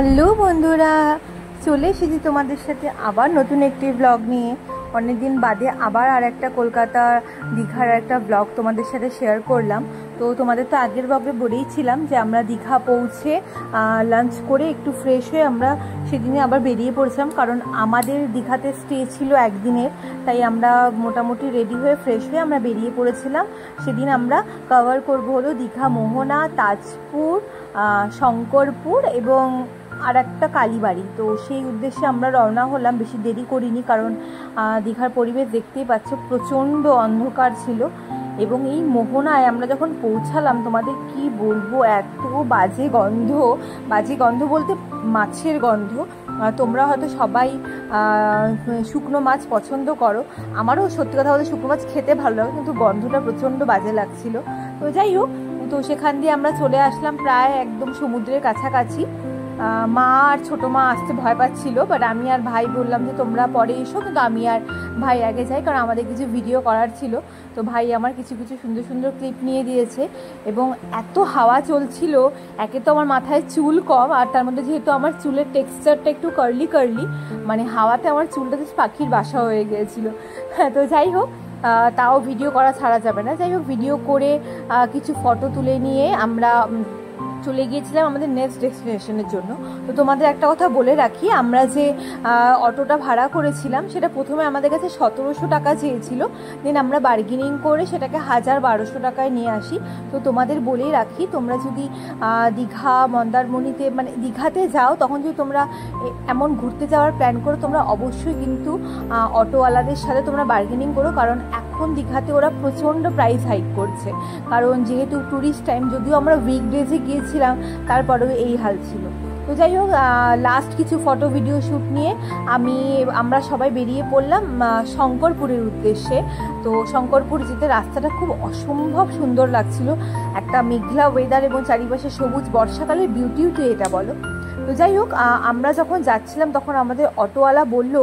Hello বন্ধুরা, চলে এসেছি তোমাদের সাথে আবার নতুন একটি ব্লগ নিয়ে। অনেকদিন বাদে আবার আর একটা কলকাতা দীঘার একটা ব্লগ তোমাদের সাথে শেয়ার করলাম। তো তোমাদের তো আগের ব্লগে বলেইছিলাম যে আমরা দীঘা পৌঁছে লাঞ্চ করে একটু ফ্রেশ হয়ে আমরা সেদিনে আবার বেরিয়ে পড়েছিলাম, কারণ আমাদের দীঘাতে স্টে ছিল একদিনের। তাই আমরা মোটামুটি রেডি হয়ে ফ্রেশ হয়ে আমরা বেরিয়ে পড়েছিলাম। সেদিন আমরা কভার করবো হলো দীঘা, মোহনা, তাজপুর, শঙ্করপুর এবং আর একটা কালীবাড়ি। তো সেই উদ্দেশ্যে আমরা রওনা হলাম, বেশি দেরি করিনি, কারণ দীঘার পরিবেশ দেখতেই পাচ্ছ, প্রচণ্ড অন্ধকার ছিল। এবং এই মোহনায় আমরা যখন পৌঁছালাম, তোমাদের কি বলবো, এত বাজে গন্ধ, বাজে গন্ধ বলতে মাছের গন্ধ। তোমরা হয়তো সবাই শুকনো মাছ পছন্দ করো, আমারও সত্যি কথা বলতে শুকনো মাছ খেতে ভালো লাগে, কিন্তু গন্ধটা প্রচণ্ড বাজে লাগছিল। তো যাই হোক, তো সেখান দিয়ে আমরা চলে আসলাম প্রায় একদম সমুদ্রের কাছাকাছি। মা আর ছোটো মা আসতে ভয় পাচ্ছিল, বাট আমি আর ভাই বললাম যে তোমরা পরে এসো, কিন্তু আমি আর ভাই আগে যাই, কারণ আমাদের কিছু ভিডিও করার ছিল। তো ভাই আমার কিছু কিছু সুন্দর সুন্দর ক্লিপ নিয়ে দিয়েছে। এবং এত হাওয়া চলছিল, একে তো আমার মাথায় চুল কম, আর তার মধ্যে যেহেতু আমার চুলের টেক্সচারটা একটু কার্লি কার্লি, মানে হাওয়াতে আমার চুলটা বেশ পাখির বাসা হয়ে গিয়েছিলো। হ্যাঁ, তো যাই হোক, তাও ভিডিও করা ছাড়া যাবে না। যাই হোক, ভিডিও করে কিছু ফটো তুলে নিয়ে আমরা চলে গিয়েছিলাম আমাদের নেক্সট ডেস্টিনেশনের জন্য। তো তোমাদের একটা কথা বলে রাখি, আমরা যে অটোটা ভাড়া করেছিলাম সেটা প্রথমে আমাদের কাছে 1700 টাকা চেয়েছিল, দেন আমরা বার্গেনিং করে সেটাকে 1200 টাকায় নিয়ে আসি। তো তোমাদের বলেই রাখি, তোমরা যদি দীঘা, মন্দারমণিতে মানে দীঘাতে যাও, তখন যদি তোমরা এমন ঘুরতে যাওয়ার প্ল্যান করো, তোমরা অবশ্যই কিন্তু অটোওয়ালাদের সাথে তোমরা বার্গেনিং করো, কারণ এখন দীঘাতে ওরা প্রচণ্ড প্রাইস হাইক করছে। কারণ যেহেতু ট্যুরিস্ট টাইম, যদিও আমরা উইকডেজে গিয়েছিলাম, তারপরেও এই হাল ছিল। তো যাই হোক, লাস্ট কিছু ফটো ভিডিও শ্যুট নিয়ে আমরা সবাই বেরিয়ে পড়লাম শঙ্করপুরের উদ্দেশ্যে। তো শঙ্করপুর যেতে রাস্তাটা খুব অসম্ভব সুন্দর লাগছিল, একটা মেঘলা ওয়েদার এবং চারিপাশে সবুজ, বর্ষাকালের বিউটিও এটা বলো। তো যাই হোক, আমরা যখন যাচ্ছিলাম তখন আমাদের অটোওয়ালা বলল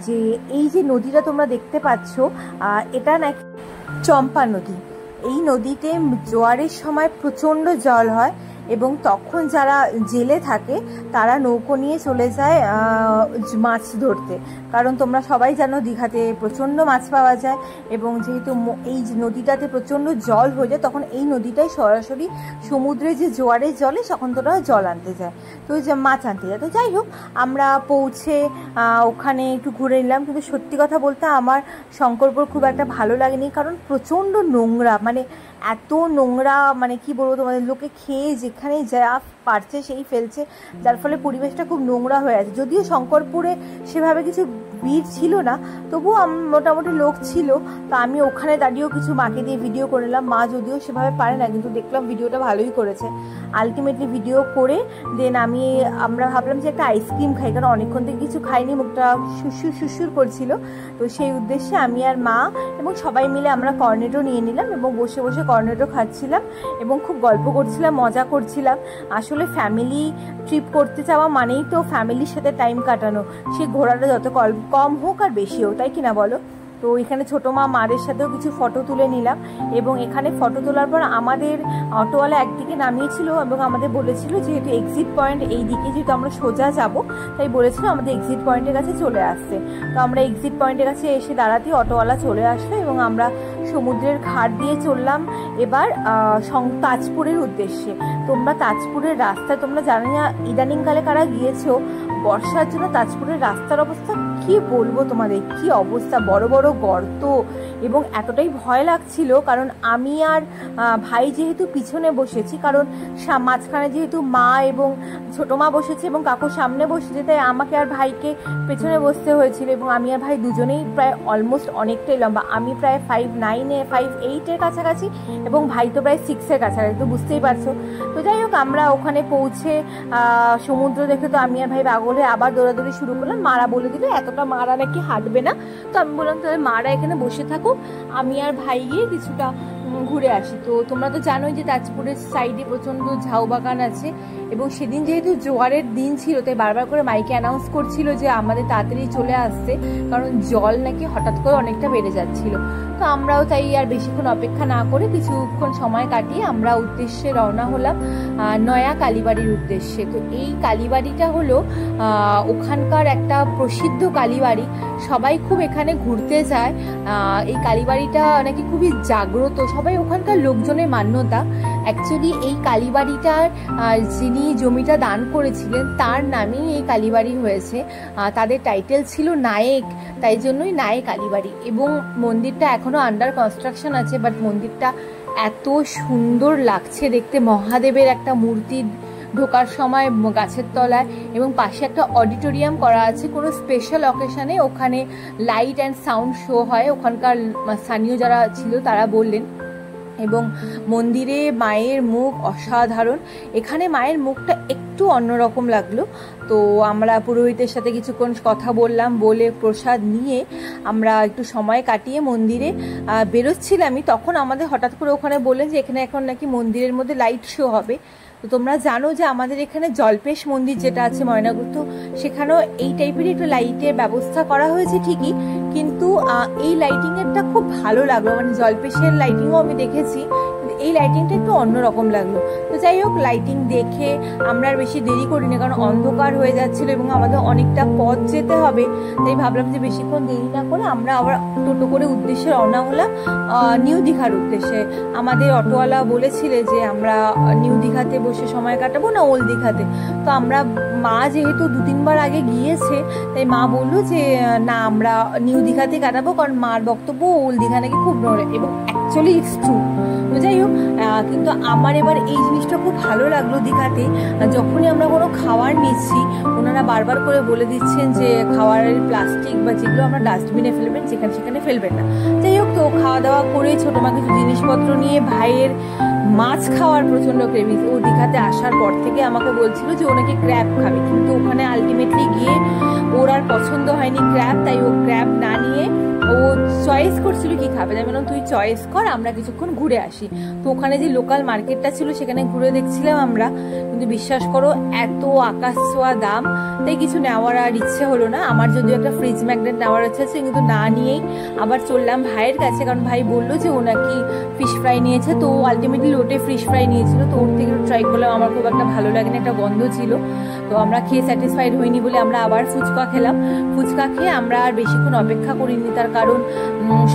যে এই যে নদীটা তোমরা দেখতে পাচ্ছ, এটা নাকি চম্পা নদী। এই নদীতে জোয়ারের সময় প্রচণ্ড জল হয়, এবং তখন যারা জেলে থাকে তারা নৌকো নিয়ে চলে যায় মাছ ধরতে। কারণ তোমরা সবাই জানো দীঘাতে প্রচণ্ড মাছ পাওয়া যায়, এবং যেহেতু এই নদীটাতে প্রচণ্ড জল হয়ে যায়, তখন এই নদীটাই সরাসরি সমুদ্রে যে জোয়ারের জলে তখন তোরা জল আনতে যায়, তো যে মাছ আনতে যায়। তো যাই হোক, আমরা পৌঁছে ওখানে একটু ঘুরে নিলাম। কিন্তু সত্যি কথা বলতে আমার শঙ্করপুর খুব একটা ভালো লাগেনি, কারণ প্রচণ্ড নোংরা, মানে এত নোংরা, মানে কি বলবো তোমাদের, লোকে খেয়ে যেখানে যা পারছে সেই ফেলছে, যার ফলে পরিবেশটা খুব নোংরা হয়ে আছে। যদিও শঙ্করপুরে সেভাবে কিছু ভিড় ছিল না, তবুও মোটামুটি লোক ছিল। তো আমি ওখানে দাঁড়িয়েও কিছু মাকে দিয়ে ভিডিও করে নিলাম। মা যদিও সেভাবে পারে না, কিন্তু দেখলাম ভিডিওটা ভালোই করেছে। আলটিমেটলি ভিডিও করে দেন আমরা ভাবলাম যে একটা আইসক্রিম খাই, কারণ অনেকক্ষণ থেকে কিছু খাইনি, মুখটা সুসুর করছিল। তো সেই উদ্দেশ্যে আমি আর মা এবং সবাই মিলে আমরা কর্নেটো নিয়ে নিলাম, এবং বসে বসে কর্নেটো খাচ্ছিলাম এবং খুব গল্প করছিলাম, মজা করছিলাম। আসলে ফ্যামিলি ট্রিপ করতে যাওয়া মানেই তো ফ্যামিলির সাথে টাইম কাটানো, সে ঘোরাটা যত কম হোক আর বেশি হোক, তাই কিনা বলো। তো এখানে ছোটো মাদের সাথেও কিছু ফটো তুলে নিলাম, এবং এখানে ফটো তোলার পর আমাদের অটোওয়ালা একদিকে নামিয়েছিল এবং আমাদের বলেছিল যেহেতু এক্সিট পয়েন্ট এই দিকে, যেহেতু আমরা সোজা যাব, তাই বলেছিল আমাদের এক্সিট পয়েন্টের কাছে চলে আসতে। তো আমরা এক্সিট পয়েন্টের কাছে এসে দাঁড়াতে অটোওয়ালা চলে আসলো, এবং আমরা সমুদ্রের ঘাট দিয়ে চললাম এবার তাজপুরের উদ্দেশ্যে। তোমরা তাজপুরের রাস্তা, তোমরা জানো না ইদানিংকালে কারা গিয়েছো, বর্ষার জন্য তাজপুরের রাস্তার অবস্থা কি বলবো তোমাদের, কি অবস্থা, বড় বড় গর্ত, এবং এতটাই ভয় লাগছিল। কারণ আমি আর ভাই যেহেতু পিছনে বসেছি, কারণ মাঝখানে যেহেতু মা এবং ছোটো মা বসেছে এবং কাকু সামনে বসেছে, তাই আমাকে আর ভাইকে পেছনে বসতে হয়েছিল। এবং আমি আর ভাই দুজনেই প্রায় অলমোস্ট অনেকটাই লম্বা, আমি প্রায় 5'9'5'8" কাছাকাছি, এবং ভাই তো প্রায় 6'এর কাছাকাছি, তো বুঝতেই পারছো। তো যাই হোক, আমরা ওখানে পৌঁছে সমুদ্র দেখে তো আমি আর ভাই পাগল হয়ে আবার দৌড়াদৌড়ি শুরু করলাম। মারা বলে দিল এতটা মারা নাকি হাঁটবে না, তো আমি বললাম তাহলে মারা এখানে বসে থাকুক, আমি আর ভাই গিয়ে কিছুটা ঘুরে আসি। তো তোমরা তো জানোই যে তাজপুরের সাইডে প্রচণ্ড ঝাউ বাগান আছে, এবং সেদিন যেহেতু জোয়ারের দিন ছিল তাই বারবার করে মাইকে অ্যানাউন্স করছিল যে আমাদের তাড়াতাড়ি চলে আসছে, কারণ জল নাকি হঠাৎ করে অনেকটা বেড়ে যাচ্ছিল। তো আমরাও তাই আর বেশিক্ষণ অপেক্ষা না করে কিছুক্ষণ সময় কাটিয়ে আমরা উদ্দেশ্যে রওনা হলাম নয়া কালীবাড়ির উদ্দেশ্যে। তো এই কালীবাড়িটা হলো ওখানকার একটা প্রসিদ্ধ কালীবাড়ি, সবাই খুব এখানে ঘুরতে যায়। এই কালীবাড়িটা নাকি খুবই জাগ্রত, সবাই ওখানকার লোকজনের মান্যতা। অ্যাকচুয়ালি এই কালীবাড়িটার যিনি জমিটা দান করেছিলেন তার নামেই এই কালীবাড়ি হয়েছে। তাদের টাইটেল ছিল নায়েক, তাই জন্যই নায়েক কালীবাড়ি। এবং মন্দিরটা এখনো আন্ডার কনস্ট্রাকশন আছে, বাট মন্দিরটা এত সুন্দর লাগছে দেখতে। মহাদেবের একটা মূর্তি ঢোকার সময় গাছের তলায়, এবং পাশে একটা অডিটোরিয়াম করা আছে। কোনো স্পেশাল অকেশনে ওখানে লাইট অ্যান্ড সাউন্ড শো হয়, ওখানকার স্থানীয় যারা ছিল তারা বললেন। এবং মন্দিরে মায়ের মুখ অসাধারণ, এখানে মায়ের মুখটা একটু অন্যরকম লাগলো। তো আমরা পুরোহিতের সাথে কিছুক্ষণ কথা বললাম, বলে প্রসাদ নিয়ে আমরা একটু সময় কাটিয়ে মন্দিরে বেরোচ্ছিলামই। তখন আমাদের হঠাৎ করে ওখানে বললেন যে এখানে এখন নাকি মন্দিরের মধ্যে লাইট শো হবে। তো তোমরা জানো যে আমাদের এখানে জল্পেশ মন্দির যেটা আছে ময়নাগুড়ি, তো সেখানেও এই টাইপেরই একটু লাইটের ব্যবস্থা করা হয়েছে ঠিকই, কিন্তু এই লাইটিংয়েরটা খুব ভালো লাগলো। মানে জল্পেশের লাইটিংও আমি দেখেছি, কিন্তু এই লাইটিংটা একটু অন্যরকম লাগলো। তো যাই হোক, লাইটিং দেখে আমরা আর বেশি দেরি করিনি, কারণ অন্ধকার হয়ে যাচ্ছিল এবং আমাদের অনেকটা পথ যেতে হবে। তাই ভাবলাম যে বেশিক্ষণ দেরি না করে আমরা আবার টোটো করে উদ্দেশ্যে রওনা হলাম নিউ দীঘার উদ্দেশ্যে। আমাদের অটোওয়ালা বলেছিলে যে আমরা নিউ দীঘাতে বসে সময় কাটাবো না ওল্ড দীঘাতে। তো আমরা, মা যেহেতু 2-3 বার আগে গিয়েছে, তাই মা বললো যে না আমরা নিউ দীঘাতে কাটাবো, কারণ মার বক্তব্য ওল্ড দীঘা নাকি খুব নড়ে, এবং অ্যাকচুয়ালি ইটস ট্রু। তো যাই হোক, কিন্তু আমার এবার এই জিনিসটা খুব ভালো লাগলো দীঘাতে, যখনই আমরা কোনো খাবার নিচ্ছি ওনারা বারবার করে বলে দিচ্ছেন যে খাবারের প্লাস্টিক বা যেগুলো আমরা ডাস্টবিনে ফেলবেন, যেখানে সেখানে ফেলবেন না। যাই হোক, তো খাওয়া দাওয়া করে ছোটোমা কিছু জিনিসপত্র নিয়ে, ভাইয়ের মাছ খাওয়ার প্রচণ্ড ক্রেভিং। ও দীঘাতে আসার পর থেকে আমাকে বলছিল যে ও নাকি ক্র্যাব খাবে, কিন্তু ওখানে আলটিমেটলি গিয়ে ওর আর পছন্দ হয়নি ক্র্যাব, তাই ও ক্র্যাব না নিয়ে ও চয়েস করছিল কি খাবে। আমি বললাম তুই চয়েস কর, আমরা কিছুক্ষণ ঘুরে আসি। তো ওখানে যে লোকাল মার্কেটটা ছিল সেখানে ঘুরে দেখছিলাম আমরা, কিন্তু বিশ্বাস করো এত আকাশ ছোঁয়া দাম, তাই কিছু নেওয়ার আর ইচ্ছে হলো না। আমার যদিও একটা ফ্রিজ ম্যাগনেট নেওয়ার ইচ্ছে আছে, কিন্তু না নিয়েই আবার চললাম ভাইয়ের কাছে, কারণ ভাই বললো যে ও নাকি ফিশ ফ্রাই নিয়েছে। তো আলটিমেটলি লোটে ফিশ ফ্রাই নিয়েছিল, তো ওর থেকে ট্রাই করলাম। আমার খুব একটা ভালো লাগেনি, একটা গন্ধ ছিল। তো আমরা খেয়ে স্যাটিসফাইড হইনি বলে আমরা আবার ফুচকা খেলাম। ফুচকা খেয়ে আমরা আর বেশিক্ষণ অপেক্ষা করিনি, তার কারণ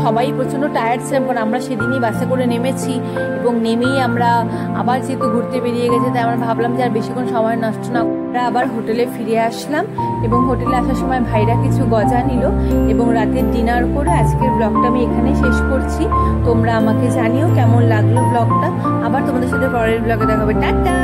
সবাই প্রচণ্ড টায়ার্ড ছিলাম, কারণ আমরা সেদিনই বাসে করে নেমেছি, এবং নেমেই আমরা আবার যেহেতু ঘুরতে বেরিয়ে গেছে, তাই আমরা ভাবলাম যে আর বেশিক্ষণ সময় নষ্ট না, আমরা আবার হোটেলে ফিরে আসলাম। এবং হোটেলে আসার সময় ভাইরা কিছু গজা নিল, এবং রাতের ডিনার করে আজকের ব্লগটা আমি এখানে শেষ করছি। তোমরা আমাকে জানিও কেমন লাগলো ব্লগটা। আবার তোমাদের সাথে পরের ব্লগে দেখা হবে। টাটা।